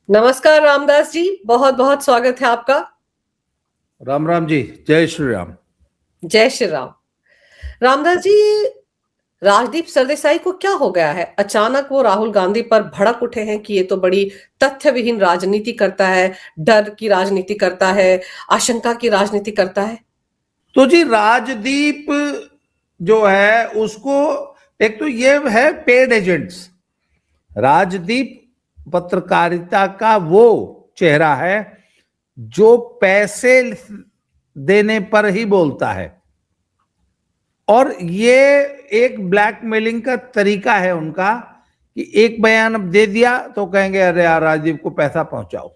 नमस्कार रामदास जी, बहुत बहुत स्वागत है आपका। राम राम जी, जय श्री राम। जय श्री राम। रामदास जी, राजदीप सरदेसाई को क्या हो गया है? अचानक वो राहुल गांधी पर भड़क उठे हैं कि ये तो बड़ी तथ्य विहीन राजनीति करता है, डर की राजनीति करता है, आशंका की राजनीति करता है। तो जी राजदीप जो है उसको, एक तो ये है पेड एजेंट्स। राजदीप पत्रकारिता का वो चेहरा है जो पैसे देने पर ही बोलता है, और ये एक ब्लैकमेलिंग का तरीका है उनका कि एक बयान अब दे दिया तो कहेंगे अरे यार राजदीप को पैसा पहुंचाओ।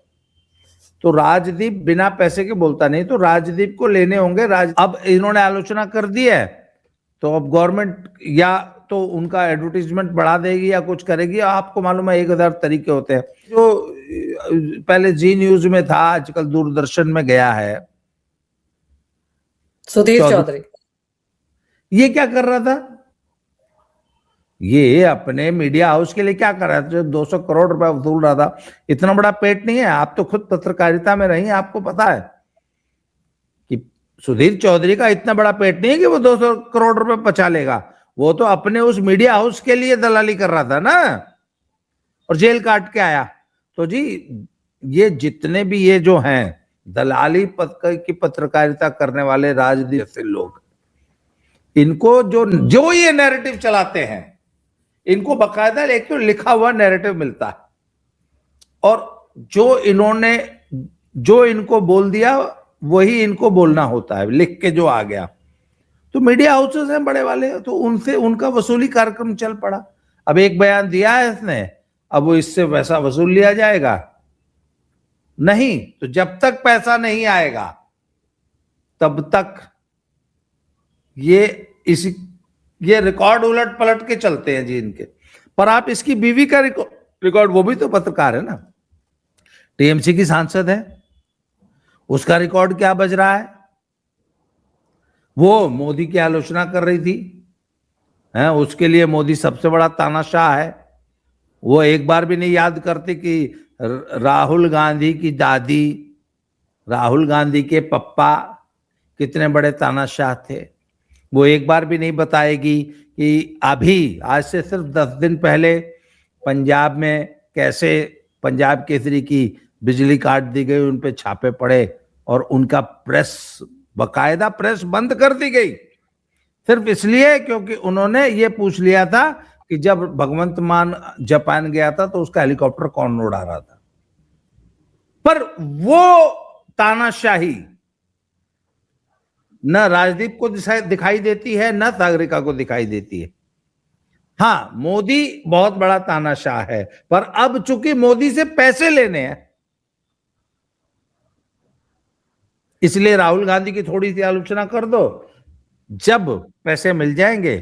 तो राजदीप बिना पैसे के बोलता नहीं, तो राजदीप को लेने होंगे। अब इन्होंने आलोचना कर दी है तो अब गवर्नमेंट या तो उनका एडवर्टीजमेंट बढ़ा देगी या कुछ करेगी। आपको मालूम है 1000 तरीके होते हैं। जो पहले जी न्यूज में था, आजकल दूरदर्शन में गया है। सुधीर चौधरी ये क्या कर रहा था? ये अपने मीडिया हाउस के लिए क्या कर रहा था? जो 200 करोड़ रुपए वसूल रहा था। इतना बड़ा पेट नहीं है। आप तो खुद पत्रकारिता में रही, आपको पता है कि सुधीर चौधरी का इतना बड़ा पेट नहीं है कि वो 200 करोड़ रुपए बचा लेगा। वो तो अपने उस मीडिया हाउस के लिए दलाली कर रहा था ना, और जेल काट के आया। तो जी ये जितने भी ये जो हैं दलाली की पत्रकारिता करने वाले राजनीति से लोग, इनको जो ये नैरेटिव चलाते हैं, इनको बकायदा एक तो लिखा हुआ नैरेटिव मिलता है, और जो इनको बोल दिया वही इनको बोलना होता है, लिख के जो आ गया। तो मीडिया हाउसेस हैं बड़े वाले, तो उनसे उनका वसूली कार्यक्रम चल पड़ा। अब एक बयान दिया है इसने, अब वो इससे पैसा वसूल लिया जाएगा? नहीं। तो जब तक पैसा नहीं आएगा तब तक ये रिकॉर्ड उलट पलट के चलते हैं जी इनके। पर आप इसकी बीवी का रिकॉर्ड, वो भी तो पत्रकार है ना, टीएमसी की सांसद है, उसका रिकॉर्ड क्या बज रहा है? वो मोदी की आलोचना कर रही थी, उसके लिए मोदी सबसे बड़ा तानाशाह है। वो एक बार भी नहीं याद करती कि राहुल गांधी की दादी, राहुल गांधी के पप्पा कितने बड़े तानाशाह थे। वो एक बार भी नहीं बताएगी कि अभी आज से सिर्फ 10 दिन पहले पंजाब में कैसे पंजाब केसरी की बिजली काट दी गई, उन पे छापे पड़े और उनका बकायदा प्रेस बंद कर दी गई, सिर्फ इसलिए क्योंकि उन्होंने ये पूछ लिया था कि जब भगवंत मान जापान गया था तो उसका हेलीकॉप्टर कौन उड़ा रहा था। पर वो तानाशाही न राजदीप को दिखाई देती है, न सागरिका को दिखाई देती है। हाँ, मोदी बहुत बड़ा तानाशाह है, पर अब चूंकि मोदी से पैसे लेने हैं, इसलिए राहुल गांधी की थोड़ी सी आलोचना कर दो, जब पैसे मिल जाएंगे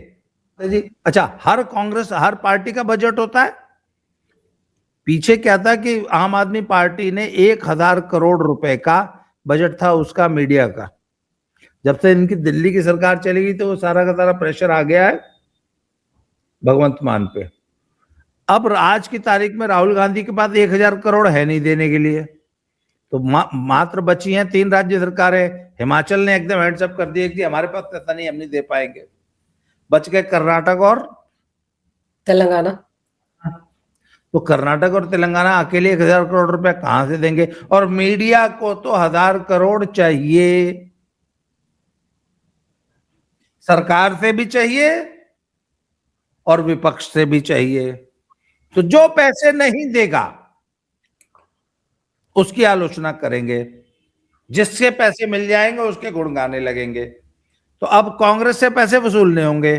जी। अच्छा, हर पार्टी का बजट होता है। पीछे क्या था कि आम आदमी पार्टी ने 1000 करोड़ रुपए का बजट था उसका मीडिया का। जब से इनकी दिल्ली की सरकार चली गई तो वो सारा का सारा प्रेशर आ गया है भगवंत मान पे। अब आज की तारीख में राहुल गांधी के पास 1000 करोड़ है नहीं देने के लिए, तो मात्र बची हैं 3 राज्य सरकारें। हिमाचल ने एकदम हेड्सअप कर दिया कि हमारे पास पैसा नहीं, हम नहीं दे पाएंगे। बच गए कर्नाटक और तेलंगाना। तो कर्नाटक और तेलंगाना अकेले 1000 करोड़ रुपए कहां से देंगे? और मीडिया को तो 1000 करोड़ चाहिए, सरकार से भी चाहिए और विपक्ष से भी चाहिए। तो जो पैसे नहीं देगा उसकी आलोचना करेंगे, जिससे पैसे मिल जाएंगे उसके गुण गाने लगेंगे। तो अब कांग्रेस से पैसे वसूलने होंगे,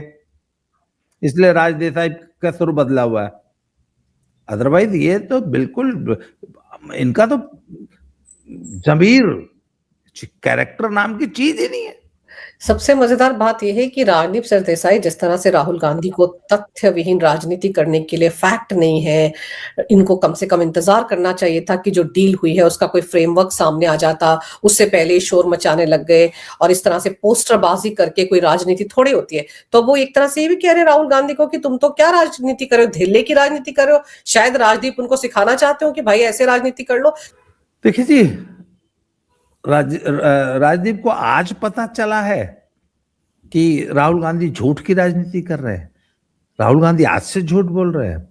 इसलिए राजदेसाई का सुर बदला हुआ है। अदरवाइज ये तो बिल्कुल इनका तो जमीर, कैरेक्टर नाम की चीज ही नहीं है। सबसे मजेदार बात यह है कि राजदीप सरदेसाई जिस तरह से राहुल गांधी को तथ्य विहीन राजनीति करने के लिए फैक्ट नहीं है, इनको कम से कम इंतजार करना चाहिए था कि जो डील हुई है उसका कोई फ्रेमवर्क सामने आ जाता, उससे पहले ही शोर मचाने लग गए और इस तरह से पोस्टरबाजी करके कोई राजनीति थोड़ी होती है। तो वो एक तरह से ये भी कह रहे राहुल गांधी को कि तुम तो क्या राजनीति कर रहे हो, धेले की राजनीति कर रहे हो। शायद राजदीप उनको सिखाना चाहते हो कि भाई ऐसे राजनीति कर लो। देखिए जी, राजदीप को आज पता चला है कि राहुल गांधी झूठ की राजनीति कर रहे हैं। राहुल गांधी आज से झूठ बोल रहे हैं।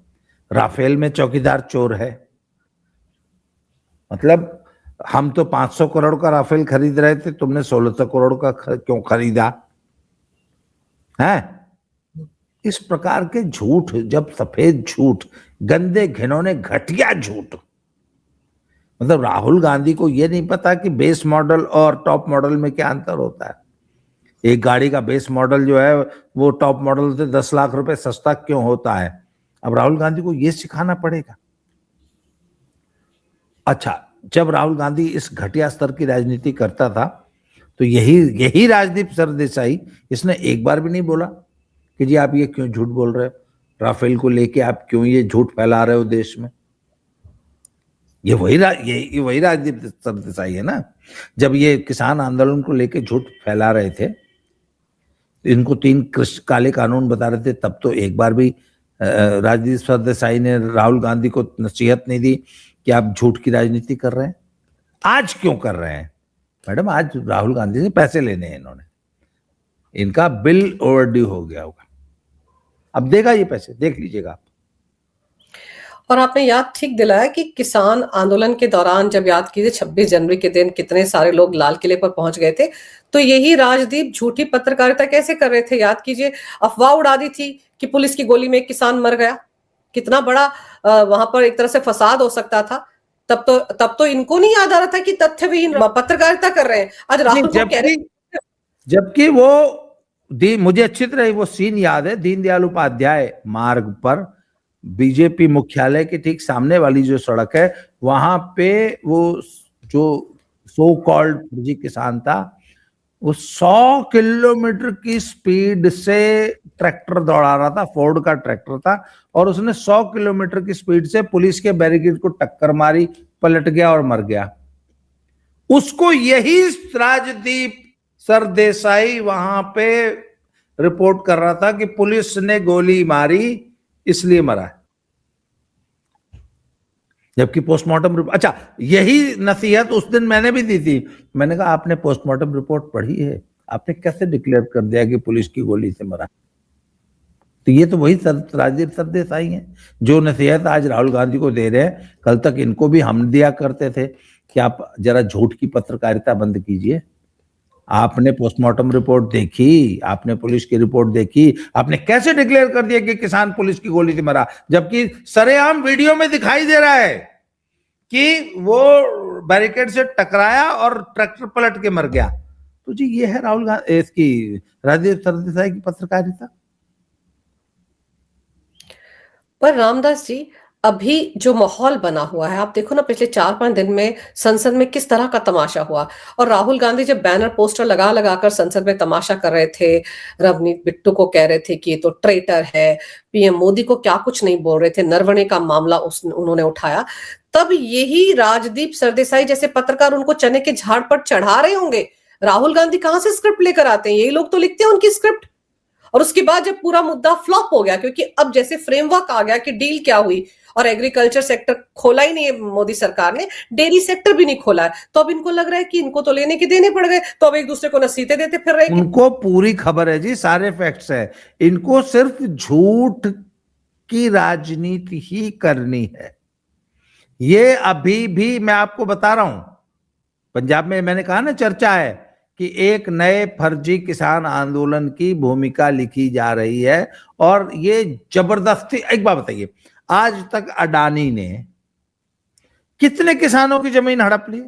राफेल में चौकीदार चोर है, मतलब हम तो 500 करोड़ का राफेल खरीद रहे थे, तुमने 1600 करोड़ का क्यों खरीदा है? इस प्रकार के झूठ, जब सफेद झूठ, गंदे घिनौने घटिया झूठ, मतलब राहुल गांधी को यह नहीं पता कि बेस मॉडल और टॉप मॉडल में क्या अंतर होता है। एक गाड़ी का बेस मॉडल जो है वो टॉप मॉडल से 10 लाख रुपए सस्ता क्यों होता है? अब राहुल गांधी को यह सिखाना पड़ेगा। अच्छा, जब राहुल गांधी इस घटिया स्तर की राजनीति करता था तो यही राजदीप सरदेसाई, इसने एक बार भी नहीं बोला कि जी आप ये क्यों झूठ बोल रहे हो, राफेल को लेके आप क्यों ये झूठ फैला रहे हो देश में। ये वही राजदीप सरदेसाई है ना। जब ये किसान आंदोलन को लेके झूठ फैला रहे थे, इनको 3 काले कानून बता रहे थे, तब तो एक बार भी राजदीप सरदेसाई ने राहुल गांधी को नसीहत नहीं दी कि आप झूठ की राजनीति कर रहे हैं। आज क्यों कर रहे हैं मैडम? आज राहुल गांधी से पैसे लेने हैं इन्होंने, इनका बिल ओवरड्यू हो गया होगा, अब देगा ये पैसे, देख लीजिएगा आप। और आपने याद ठीक दिलाया कि किसान आंदोलन के दौरान, जब याद कीजिए 26 जनवरी के दिन कितने सारे लोग लाल किले पर पहुंच गए थे, तो यही राजदीप झूठी पत्रकारिता कैसे कर रहे थे? याद कीजिए, अफवाह उड़ा दी थी कि पुलिस की गोली में एक किसान मर गया। कितना बड़ा वहां पर एक तरह से फसाद हो सकता था। तब तो इनको नहीं याद आ रहा था कि तथ्यविहीन पत्रकारिता कर रहे हैं। आज राहुल को कह रहे हैं, जबकि वो मुझे अच्छी तरह वो सीन याद है, दीनदयाल उपाध्याय मार्ग पर बीजेपी मुख्यालय के ठीक सामने वाली जो सड़क है, वहां पे वो जो सो कॉल्ड फर्जी किसान था, वो 100 किलोमीटर की स्पीड से ट्रैक्टर दौड़ा रहा था, फोर्ड का ट्रैक्टर था, और उसने 100 किलोमीटर की स्पीड से पुलिस के बैरिकेड को टक्कर मारी, पलट गया और मर गया। उसको यही राजदीप सरदेसाई वहां पे रिपोर्ट कर रहा था कि पुलिस ने गोली मारी इसलिए मरा है, जबकि पोस्टमार्टम। अच्छा, यही नसीहत उस दिन मैंने भी दी थी। मैंने कहा आपने पोस्टमार्टम रिपोर्ट पढ़ी है? आपने कैसे डिक्लेयर कर दिया कि पुलिस की गोली से मरा? तो ये तो वही राजदीप सरदेसाई हैं जो नसीहत आज राहुल गांधी को दे रहे हैं। कल तक इनको भी हम दिया करते थे कि आप जरा झूठ की पत्रकारिता बंद कीजिए। आपने पोस्टमार्टम रिपोर्ट देखी, आपने पुलिस की रिपोर्ट देखी, आपने कैसे डिक्लेयर कर दिया कि किसान पुलिस की गोली से मरा, जबकि सरेआम वीडियो में दिखाई दे रहा है कि वो बैरिकेड से टकराया और ट्रैक्टर पलट के मर गया। तो जी ये है राहुल गांधी, इसकी राजदीप सरदेसाई की पत्रकारिता। पर रामदास जी, अभी जो माहौल बना हुआ है, आप देखो ना, पिछले 4-5 दिन में संसद में किस तरह का तमाशा हुआ। और राहुल गांधी जब बैनर पोस्टर लगा लगाकर संसद में तमाशा कर रहे थे, रवनीत बिट्टू को कह रहे थे कि ये तो ट्रेटर है, पीएम मोदी को क्या कुछ नहीं बोल रहे थे, नरवणे का मामला उन्होंने उठाया, तब यही राजदीप सरदेसाई जैसे पत्रकार उनको चने के झाड़ पर चढ़ा रहे होंगे। राहुल गांधी कहां से स्क्रिप्ट लेकर आते हैं? यही लोग तो लिखते हैं उनकी स्क्रिप्ट। और उसके बाद जब पूरा मुद्दा फ्लॉप हो गया, क्योंकि अब जैसे फ्रेमवर्क आ गया कि डील क्या हुई, और एग्रीकल्चर सेक्टर खोला ही नहीं है मोदी सरकार ने, डेयरी सेक्टर भी नहीं खोला है, तो अब इनको लग रहा है कि इनको तो लेने के देने पड़ गए, तो अब एक दूसरे को नसीहतें देते फिर रहे। उनको पूरी खबर है जी, सारे फैक्ट्स है, इनको सिर्फ झूठ की राजनीति ही करनी है। ये अभी भी मैं आपको बता रहा हूं, पंजाब में मैंने कहा ना चर्चा है कि एक नए फर्जी किसान आंदोलन की भूमिका लिखी जा रही है, और ये जबरदस्ती। एक बात बताइए, आज तक अडानी ने कितने किसानों की जमीन हड़प ली?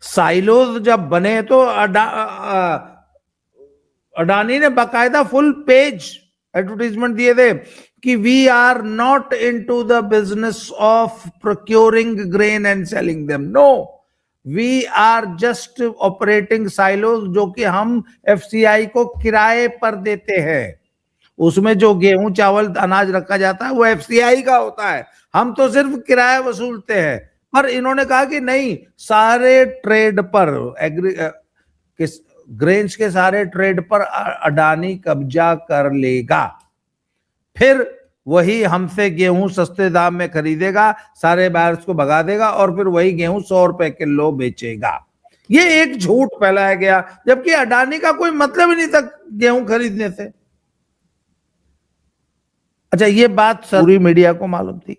साइलोज जब बने तो अडानी ने बाकायदा फुल पेज एडवर्टीजमेंट दिए थे कि we are not into the business of procuring grain and selling them. No, we are just operating silos, जो कि हम एफसीआई को किराए पर देते हैं। उसमें जो गेहूं चावल अनाज रखा जाता है वो एफसीआई का होता है, हम तो सिर्फ किराया वसूलते हैं। पर इन्होंने कहा कि नहीं, सारे ट्रेड पर ग्रेन्स के सारे ट्रेड पर अडानी कब्जा कर लेगा, फिर वही हमसे गेहूं सस्ते दाम में खरीदेगा, सारे बायर्स को भगा देगा और फिर वही गेहूं 100 रुपए किलो बेचेगा। ये एक झूठ फैलाया गया, जबकि अडानी का कोई मतलब ही नहीं था गेहूं खरीदने से। अच्छा, ये बात पूरी मीडिया को मालूम थी,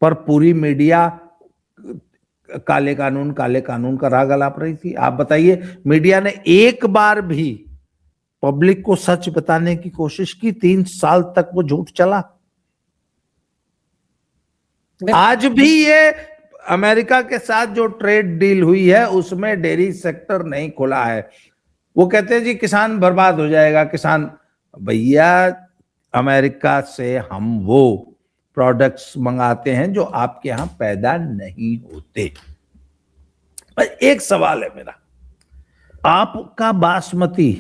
पर पूरी मीडिया काले कानून का राग अलाप रही थी। आप बताइए, मीडिया ने एक बार भी पब्लिक को सच बताने की कोशिश की? 3 साल तक वो झूठ चला। आज भी ये अमेरिका के साथ जो ट्रेड डील हुई है उसमें डेयरी सेक्टर नहीं खुला है। वो कहते हैं जी किसान बर्बाद हो जाएगा, किसान। भैया, अमेरिका से हम वो प्रोडक्ट्स मंगाते हैं जो आपके यहां पैदा नहीं होते। एक सवाल है मेरा, आपका बासमती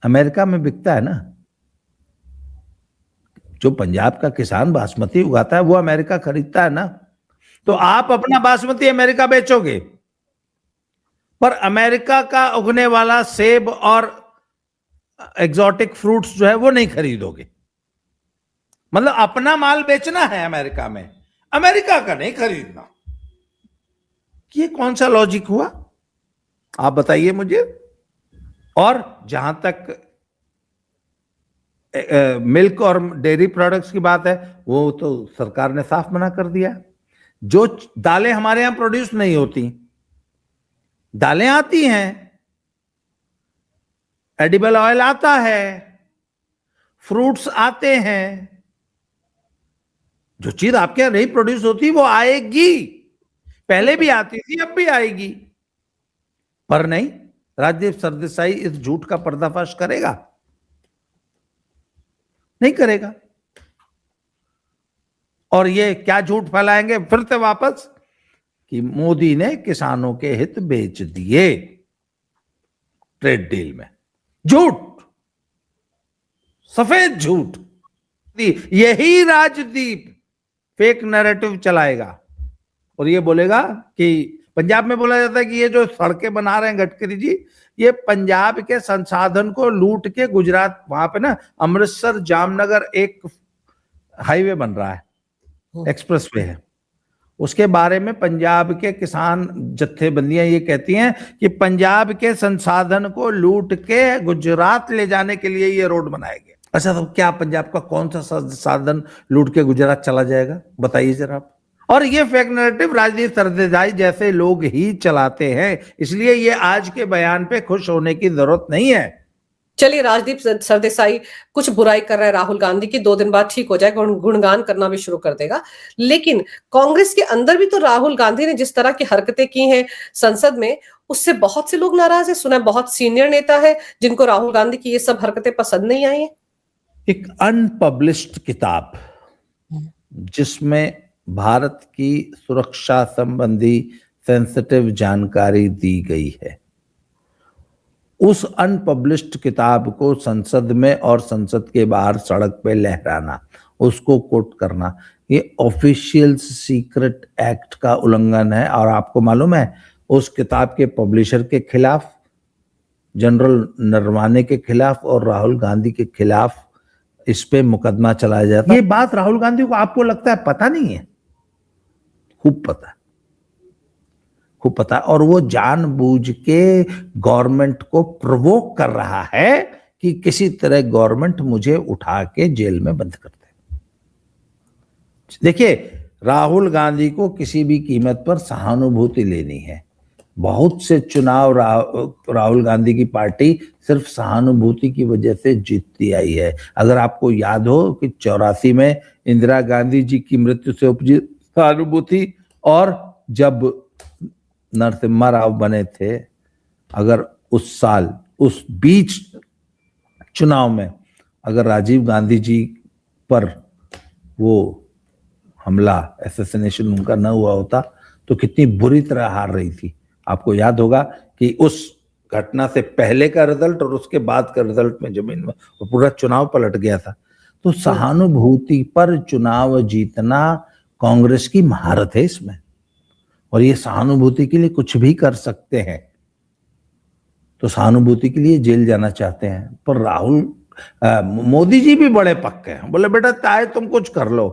अमेरिका में बिकता है ना? जो पंजाब का किसान बासमती उगाता है वो अमेरिका खरीदता है ना? तो आप अपना बासमती अमेरिका बेचोगे, पर अमेरिका का उगने वाला सेब और एग्जॉटिक फ्रूट्स जो है वो नहीं खरीदोगे। मतलब अपना माल बेचना है अमेरिका में, अमेरिका का नहीं खरीदना। ये कौन सा लॉजिक हुआ, आप बताइए मुझे। और जहां तक मिल्क और डेयरी प्रोडक्ट्स की बात है, वो तो सरकार ने साफ मना कर दिया। जो दालें हमारे यहां प्रोड्यूस नहीं होती, दालें आती हैं, एडिबल ऑयल आता है, फ्रूट्स आते हैं, जो चीज आपके यहां नहीं प्रोड्यूस होती वो आएगी। पहले भी आती थी, अब भी आएगी। पर नहीं, राजदीप सरदेसाई इस झूठ का पर्दाफाश करेगा? नहीं करेगा। और ये क्या झूठ फैलाएंगे फिर से वापस कि मोदी ने किसानों के हित बेच दिए ट्रेड डील में। झूठ, सफेद झूठ। यही राजदीप फेक नैरेटिव चलाएगा और ये बोलेगा कि पंजाब में बोला जाता है कि ये जो सड़कें बना रहे हैं गडकरी जी, ये पंजाब के संसाधन को लूट के गुजरात, वहां पे ना अमृतसर जामनगर एक हाईवे बन रहा है, एक्सप्रेसवे है, उसके बारे में पंजाब के किसान जत्थेबंदियां ये कहती हैं कि पंजाब के संसाधन को लूट के गुजरात ले जाने के लिए ये रोड बनाया गया। अच्छा, तो क्या पंजाब का कौन सा संसाधन लूट के गुजरात चला जाएगा, बताइए जरा आप। और ये फेक नैरेटिव राजदीप सरदेसाई जैसे लोग ही चलाते हैं, इसलिए ये आज के बयान पे खुश होने की जरूरत नहीं है। चलिए, राजदीप सरदेसाई कुछ बुराई कर रहा है राहुल गांधी की, 2 दिन बाद ठीक हो जाएगा, गुणगान करना भी शुरू कर देगा। लेकिन कांग्रेस के अंदर भी तो राहुल गांधी ने जिस तरह की हरकतें की हैं संसद में, उससे बहुत से लोग नाराज है। सुना बहुत सीनियर नेता है जिनको राहुल गांधी की ये सब हरकतें पसंद नहीं आई है। एक अनपब्लिश्ड किताब जिसमें भारत की सुरक्षा संबंधी सेंसिटिव जानकारी दी गई है, उस अनपब्लिश्ड किताब को संसद में और संसद के बाहर सड़क पे लहराना, उसको कोट करना, ये ऑफिशियल सीक्रेट एक्ट का उल्लंघन है। और आपको मालूम है, उस किताब के पब्लिशर के खिलाफ, जनरल नरवाने के खिलाफ और राहुल गांधी के खिलाफ इस पे मुकदमा चलाया जाता है। ये बात राहुल गांधी को, आपको लगता है पता नहीं है? खूब पता है, खूब पता है। और वो जानबूझ के गवर्नमेंट को प्रोवोक कर रहा है कि किसी तरह गवर्नमेंट मुझे उठा के जेल में बंद कर दे। देखिए, राहुल गांधी को किसी भी कीमत पर सहानुभूति लेनी है। बहुत से चुनाव राहुल गांधी की पार्टी सिर्फ सहानुभूति की वजह से जीतती आई है। अगर आपको याद हो कि 84 में इंदिरा गांधी जी की मृत्यु से उपजी सहानुभूति, और जब नरसिम्हा राव बने थे, अगर उस साल, उस बीच चुनाव में अगर राजीव गांधी जी पर वो हमला, एसेसिनेशन उनका न हुआ होता, तो कितनी बुरी तरह हार रही थी। आपको याद होगा कि उस घटना से पहले का रिजल्ट और उसके बाद का रिजल्ट में जमीन में पूरा चुनाव पलट गया था। तो सहानुभूति पर चुनाव जीतना कांग्रेस की महारत है इसमें, और ये सहानुभूति के लिए कुछ भी कर सकते हैं। तो सहानुभूति के लिए जेल जाना चाहते हैं, पर मोदी जी भी बड़े पक्के हैं, बोले बेटा चाहे तुम कुछ कर लो,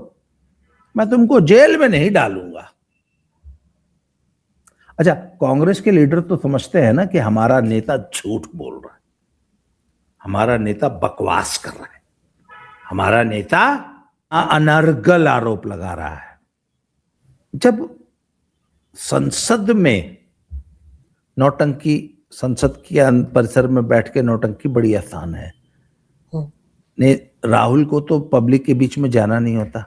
मैं तुमको जेल में नहीं डालूंगा। अच्छा, कांग्रेस के लीडर तो समझते हैं ना कि हमारा नेता झूठ बोल रहा है, हमारा नेता बकवास कर रहा है, हमारा नेता अनर्गल आरोप लगा रहा है। जब संसद में नौटंकी, संसद के परिसर में बैठ के नौटंकी बड़ी आसान है। ने राहुल को तो पब्लिक के बीच में जाना नहीं होता,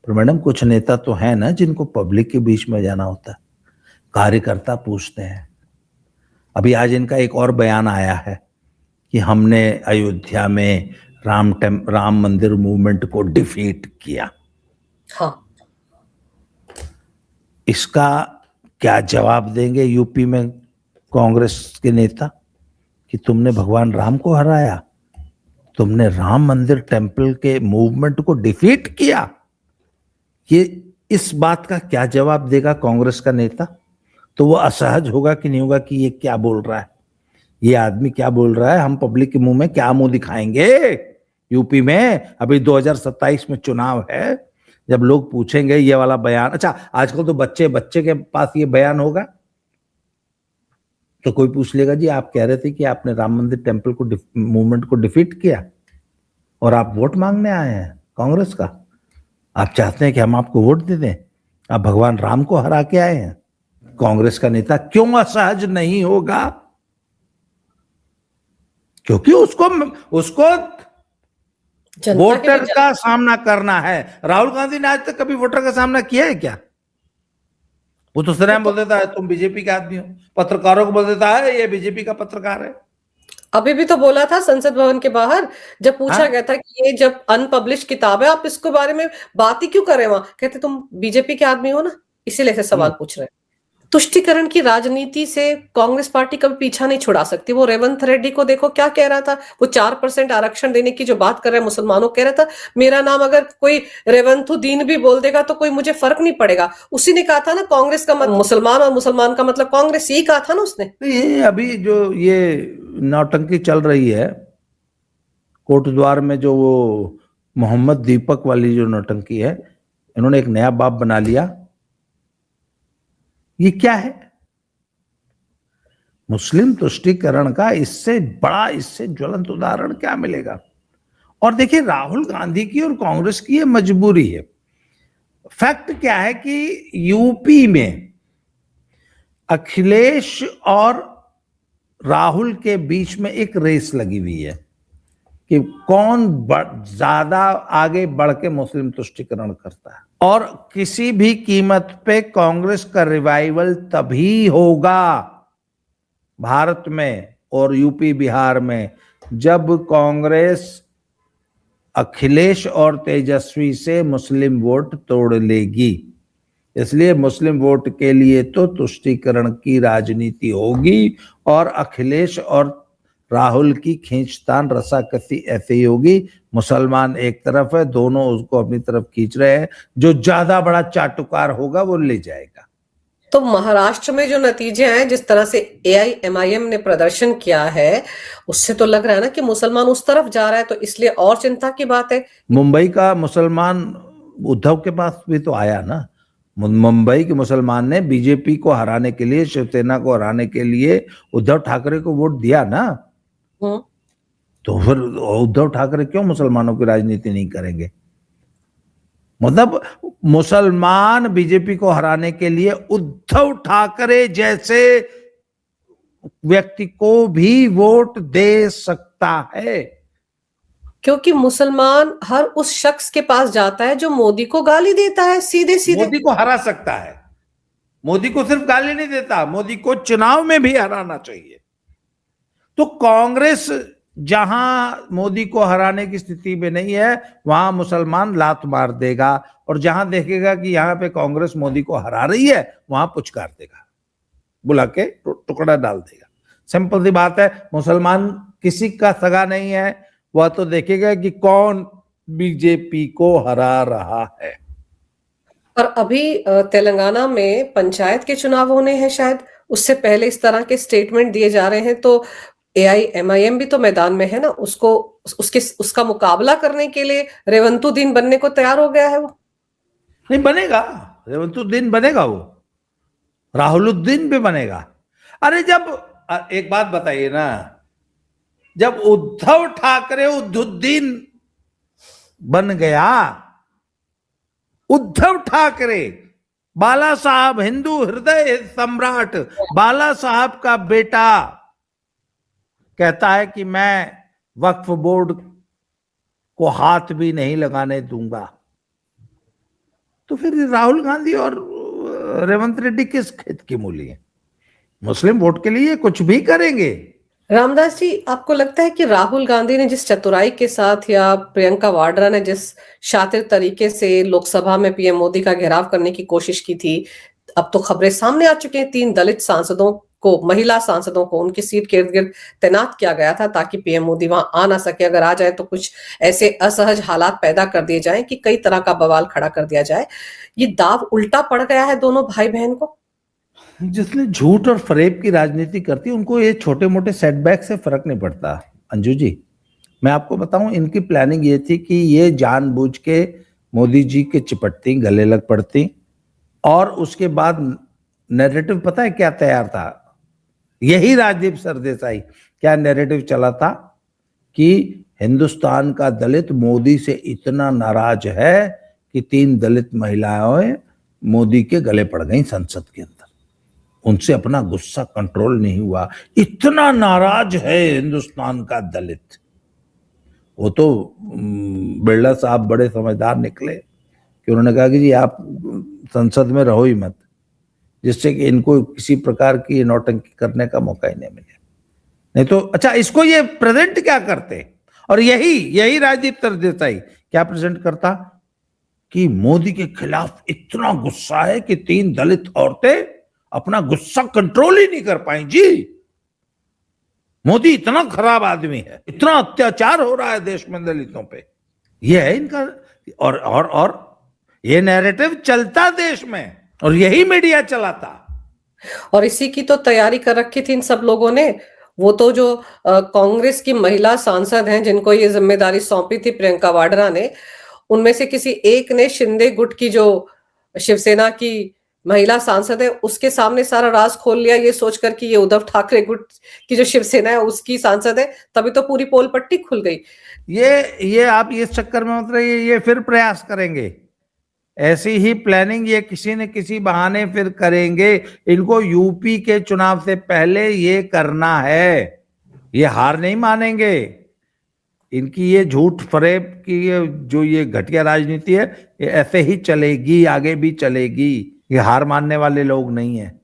पर मैडम कुछ नेता तो है ना जिनको पब्लिक के बीच में जाना होता है, कार्यकर्ता पूछते हैं। अभी आज इनका एक और बयान आया है कि हमने अयोध्या में राम मंदिर मूवमेंट को डिफीट किया। हाँ, इसका क्या जवाब देंगे यूपी में कांग्रेस के नेता कि तुमने भगवान राम को हराया, तुमने राम मंदिर टेम्पल के मूवमेंट को डिफीट किया? ये इस बात का क्या जवाब देगा कांग्रेस का नेता? तो वो असहज होगा कि नहीं होगा कि ये क्या बोल रहा है, ये आदमी क्या बोल रहा है, हम पब्लिक के मुंह में क्या मुंह दिखाएंगे? यूपी में अभी 2027 में चुनाव है, जब लोग पूछेंगे ये वाला बयान। अच्छा, आजकल तो बच्चे के पास ये बयान होगा तो कोई पूछ लेगा जी आप कह रहे थे कि आपने राम मंदिर टेम्पल को मूवमेंट को डिफीट किया और आप वोट मांगने आए हैं कांग्रेस का, आप चाहते हैं कि हम आपको वोट दे दें, आप भगवान राम को हरा के आए हैं। कांग्रेस का नेता क्यों असहज नहीं होगा? क्योंकि उसको वोटर का सामना करना है। राहुल गांधी ने आज तक कभी वोटर का सामना किया है क्या? वो तो सरेआम बोल देता है तुम बीजेपी के आदमी हो, पत्रकारों को बोल देता है ये बीजेपी का पत्रकार है। अभी भी तो बोला था संसद भवन के बाहर, जब पूछा गया था कि ये जब अनपब्लिश किताब है आप इसके बारे में बात ही क्यों कर रहे हैं, वहां कहते तुम बीजेपी के आदमी हो ना, इसीलिए से सवाल पूछ रहे हैं। तुष्टीकरण की राजनीति से कांग्रेस पार्टी कभी पीछा नहीं छुड़ा सकती। वो रेवंत रेड्डी को देखो क्या कह रहा था, वो 4% आरक्षण देने की जो बात कर रहे हैं मुसलमानों, कह रहा था मेरा नाम अगर कोई रेवंतुद्दीन भी बोल देगा तो कोई मुझे फर्क नहीं पड़ेगा। उसी ने कहा था ना कांग्रेस का मतलब मुसलमान और मुसलमान का मतलब कांग्रेस, यही कहा था ना उसने। ये अभी जो ये नौटंकी चल रही है कोटद्वार में, जो वो मोहम्मद दीपक वाली जो नौटंकी है, इन्होंने एक नया बाप बना लिया। ये क्या है? मुस्लिम तुष्टीकरण का इससे बड़ा, इससे ज्वलंत उदाहरण क्या मिलेगा? और देखिए राहुल गांधी की और कांग्रेस की ये मजबूरी है। फैक्ट क्या है कि यूपी में अखिलेश और राहुल के बीच में एक रेस लगी हुई है कि कौन ज्यादा आगे बढ़ के मुस्लिम तुष्टीकरण करता है, और किसी भी कीमत पे कांग्रेस का रिवाइवल तभी होगा भारत में और यूपी बिहार में जब कांग्रेस अखिलेश और तेजस्वी से मुस्लिम वोट तोड़ लेगी। इसलिए मुस्लिम वोट के लिए तो तुष्टीकरण की राजनीति होगी और अखिलेश और राहुल की खींचतान रसाकसी ऐसे ही होगी। मुसलमान एक तरफ है, दोनों उसको अपनी तरफ खींच रहे हैं, जो ज्यादा बड़ा चाटुकार होगा वो ले जाएगा। तो महाराष्ट्र में जो नतीजे आए, जिस तरह से AIMIM ने प्रदर्शन किया है, उससे तो लग रहा है ना कि मुसलमान उस तरफ जा रहा है, तो इसलिए और चिंता की बात है। मुंबई का मुसलमान उद्धव के पास भी तो आया ना, मुंबई के मुसलमान ने बीजेपी को हराने के लिए, शिवसेना को हराने के लिए उद्धव ठाकरे को वोट दिया ना। तो फिर उद्धव ठाकरे क्यों मुसलमानों की राजनीति नहीं करेंगे? मतलब मुसलमान बीजेपी को हराने के लिए उद्धव ठाकरे जैसे व्यक्ति को भी वोट दे सकता है, क्योंकि मुसलमान हर उस शख्स के पास जाता है जो मोदी को गाली देता है, सीधे सीधे मोदी को हरा सकता है। मोदी को सिर्फ गाली नहीं देता, मोदी को चुनाव में भी हराना चाहिए। तो कांग्रेस जहां मोदी को हराने की स्थिति में नहीं है वहां मुसलमान लात मार देगा, और जहां देखेगा कि यहां पे कांग्रेस मोदी को हरा रही है वहां पुचकार देगा, बुला के टुकड़ा डाल देगा। सिंपल सी बात है, मुसलमान किसी का सगा नहीं है, वह तो देखेगा कि कौन बीजेपी को हरा रहा है। और अभी तेलंगाना में पंचायत के चुनाव होने हैं शायद, उससे पहले इस तरह के स्टेटमेंट दिए जा रहे हैं, तो एआईएमआईएम भी तो मैदान में है ना, उसका मुकाबला करने के लिए रेवंतुद्दीन बनने को तैयार हो गया है वो। नहीं बनेगा, रेवंतुद्दीन बनेगा, वो राहुलुद्दीन भी बनेगा। अरे जब एक बात बताइए ना, जब उद्धव ठाकरे उद्धुद्दीन बन गया, उद्धव ठाकरे बाला साहब, हिंदू हृदय सम्राट बाला साहब का बेटा, कहता है कि मैं वक्फ बोर्ड को हाथ भी नहीं लगाने दूंगा, तो फिर राहुल गांधी और रेवंत रेड्डी किस खेत की मूली है? मुस्लिम वोट के लिए कुछ भी करेंगे। रामदास जी, आपको लगता है कि राहुल गांधी ने जिस चतुराई के साथ या प्रियंका वाड्रा ने जिस शातिर तरीके से लोकसभा में पीएम मोदी का घेराव करने की कोशिश की थी, अब तो खबरें सामने आ चुकी हैं, 3 दलित सांसदों को, महिला सांसदों को उनकी सीट के इर्द गिर्द तैनात किया गया था ताकि पीएम मोदी वहां आ ना सके, अगर आ जाए तो कुछ ऐसे असहज हालात पैदा कर दिए जाएं कि कई तरह का बवाल खड़ा कर दिया जाए। ये दाव उल्टा पड़ गया है दोनों भाई बहन को। जिसने झूठ और फरेब की राजनीति करती है उनको ये छोटे मोटे सेटबैक से फर्क नहीं पड़ता। अंजू जी, मैं आपको बताऊं, इनकी प्लानिंग ये थी कि ये जानबूझ के मोदी जी के चिपटती, गले लग पड़ती, और उसके बाद नैरेटिव पता है क्या तैयार था? यही राजदीप सरदेसाई क्या नैरेटिव चला था कि हिंदुस्तान का दलित मोदी से इतना नाराज है कि 3 दलित महिलाएं मोदी के गले पड़ गई संसद के अंदर, उनसे अपना गुस्सा कंट्रोल नहीं हुआ, इतना नाराज है हिंदुस्तान का दलित। वो तो बिरला साहब बड़े समझदार निकले कि उन्होंने कहा कि जी आप संसद में रहो ही मत, जिससे कि इनको किसी प्रकार की नौटंकी करने का मौका ही नहीं मिले। नहीं तो अच्छा, इसको ये प्रेजेंट क्या करते, और यही राजदीप सरदेसाई क्या प्रेजेंट करता कि मोदी के खिलाफ इतना गुस्सा है कि 3 दलित औरतें अपना गुस्सा कंट्रोल ही नहीं कर पाई जी, मोदी इतना खराब आदमी है, इतना अत्याचार हो रहा है देश में दलितों पे, ये है इनका। और ये नैरेटिव चलता देश में, और यही मीडिया चलाता। और इसी की तो तैयारी कर रखी थी इन सब लोगों ने। वो तो जो कांग्रेस की महिला सांसद हैं जिनको ये जिम्मेदारी सौंपी थी प्रियंका वाड्रा ने, उनमें से किसी एक ने शिंदे गुट की जो शिवसेना की महिला सांसद है उसके सामने सारा राज खोल लिया, ये सोचकर कि ये उद्धव ठाकरे गुट की जो शिवसेना है उसकी सांसद है, तभी तो पूरी पोल पट्टी खुल गई। ये आप इस चक्कर में मत रहिए, ये फिर प्रयास करेंगे, ऐसी ही प्लानिंग ये किसी न किसी बहाने फिर करेंगे। इनको यूपी के चुनाव से पहले ये करना है, ये हार नहीं मानेंगे। इनकी ये झूठ फरेब की जो ये घटिया राजनीति है, ये ऐसे ही चलेगी, आगे भी चलेगी। ये हार मानने वाले लोग नहीं है,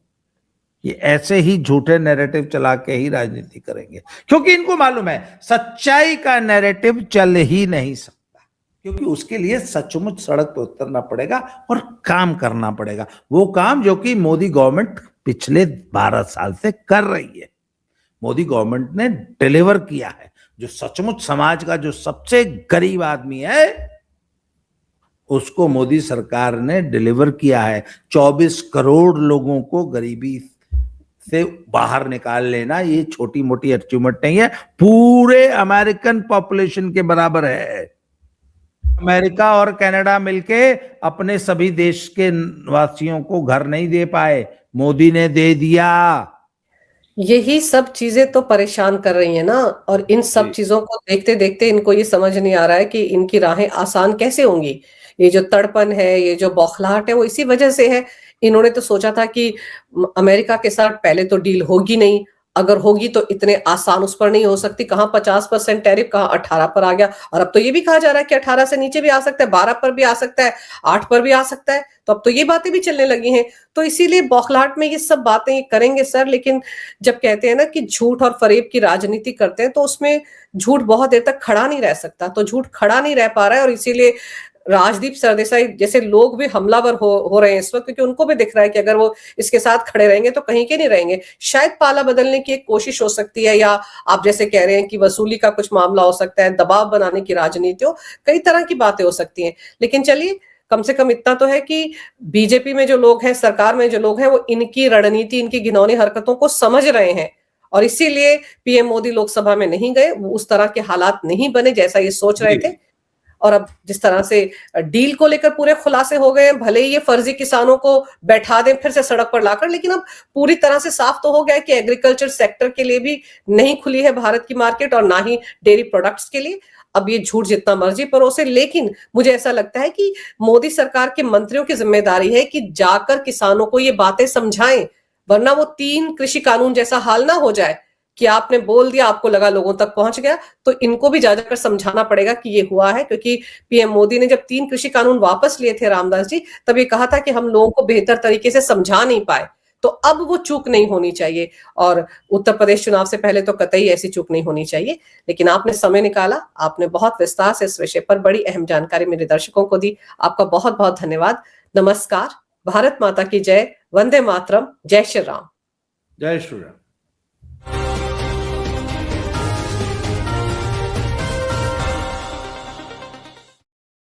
ये ऐसे ही झूठे नैरेटिव चला के ही राजनीति करेंगे, क्योंकि इनको मालूम है सच्चाई का नैरेटिव चल ही नहीं सकता, क्योंकि उसके लिए सचमुच सड़क पर उतरना पड़ेगा और काम करना पड़ेगा, वो काम जो कि मोदी गवर्नमेंट पिछले 12 साल से कर रही है। मोदी गवर्नमेंट ने डिलीवर किया है, जो सचमुच समाज का जो सबसे गरीब आदमी है उसको मोदी सरकार ने डिलीवर किया है। 24 करोड़ लोगों को गरीबी से बाहर निकाल लेना ये छोटी मोटी अचीवमेंट नहीं है, पूरे अमेरिकन पॉपुलेशन के बराबर है। अमेरिका और कनाडा मिलके अपने सभी देश के वासियों को घर नहीं दे पाए, मोदी ने दे दिया। यही सब चीजें तो परेशान कर रही है ना, और इन सब चीजों को देखते देखते इनको ये समझ नहीं आ रहा है कि इनकी राहें आसान कैसे होंगी। ये जो तड़पन है, ये जो बौखलाहट है, वो इसी वजह से है। इन्होंने तो सोचा था कि अमेरिका के साथ पहले तो डील होगी नहीं, अगर होगी तो इतने आसान उस पर नहीं हो सकती। कहाँ 50% टैरिफ, कहाँ 18 पर आ गया, और अब तो ये भी कहा जा रहा है कि 18 से नीचे भी आ सकता है, 12 पर भी आ सकता है, 8 पर भी आ सकता है। तो अब तो ये बातें भी चलने लगी हैं। तो इसीलिए बौखलाहट में ये सब बातें करेंगे सर, लेकिन जब कहते हैं ना कि झूठ और फरेब की राजनीति करते हैं, तो उसमें झूठ बहुत देर तक खड़ा नहीं रह सकता। तो झूठ खड़ा नहीं रह पा रहा है, और इसीलिए राजदीप सरदेसाई जैसे लोग भी हमलावर हो रहे हैं इस वक्त, क्योंकि उनको भी दिख रहा है कि अगर वो इसके साथ खड़े रहेंगे तो कहीं के नहीं रहेंगे। शायद पाला बदलने की एक कोशिश हो सकती है, या आप जैसे कह रहे हैं कि वसूली का कुछ मामला हो सकता है, दबाव बनाने की राजनीति हो, कई तरह की बातें हो सकती हैं। लेकिन चलिए, कम से कम इतना तो है कि बीजेपी में जो लोग हैं, सरकार में जो लोग हैं, वो इनकी रणनीति, इनकी घिनौनी हरकतों को समझ रहे हैं, और इसीलिए पीएम मोदी लोकसभा में नहीं गए। उस तरह के हालात नहीं बने जैसा ये सोच रहे थे। और अब जिस तरह से डील को लेकर पूरे खुलासे हो गए हैं, भले ही ये फर्जी किसानों को बैठा दें फिर से सड़क पर लाकर, लेकिन अब पूरी तरह से साफ तो हो गया है कि एग्रीकल्चर सेक्टर के लिए भी नहीं खुली है भारत की मार्केट, और ना ही डेयरी प्रोडक्ट्स के लिए। अब ये झूठ जितना मर्जी परोसे, लेकिन मुझे ऐसा लगता है कि मोदी सरकार के मंत्रियों की जिम्मेदारी है कि जाकर किसानों को ये बातें समझाएं, वरना वो 3 कृषि कानून जैसा हाल ना हो जाए कि आपने बोल दिया, आपको लगा लोगों तक पहुंच गया। तो इनको भी जा जाकर समझाना पड़ेगा कि ये हुआ है, क्योंकि पीएम मोदी ने जब 3 कृषि कानून वापस लिए थे रामदास जी, तब ये कहा था कि हम लोगों को बेहतर तरीके से समझा नहीं पाए। तो अब वो चूक नहीं होनी चाहिए, और उत्तर प्रदेश चुनाव से पहले तो कतई ऐसी चूक नहीं होनी चाहिए। लेकिन आपने समय निकाला, आपने बहुत विस्तार से इस विषय पर बड़ी अहम जानकारी मेरे दर्शकों को दी। आपका बहुत बहुत धन्यवाद। नमस्कार। भारत माता की जय। वंदे मातरम। जय श्री राम। जय श्री राम।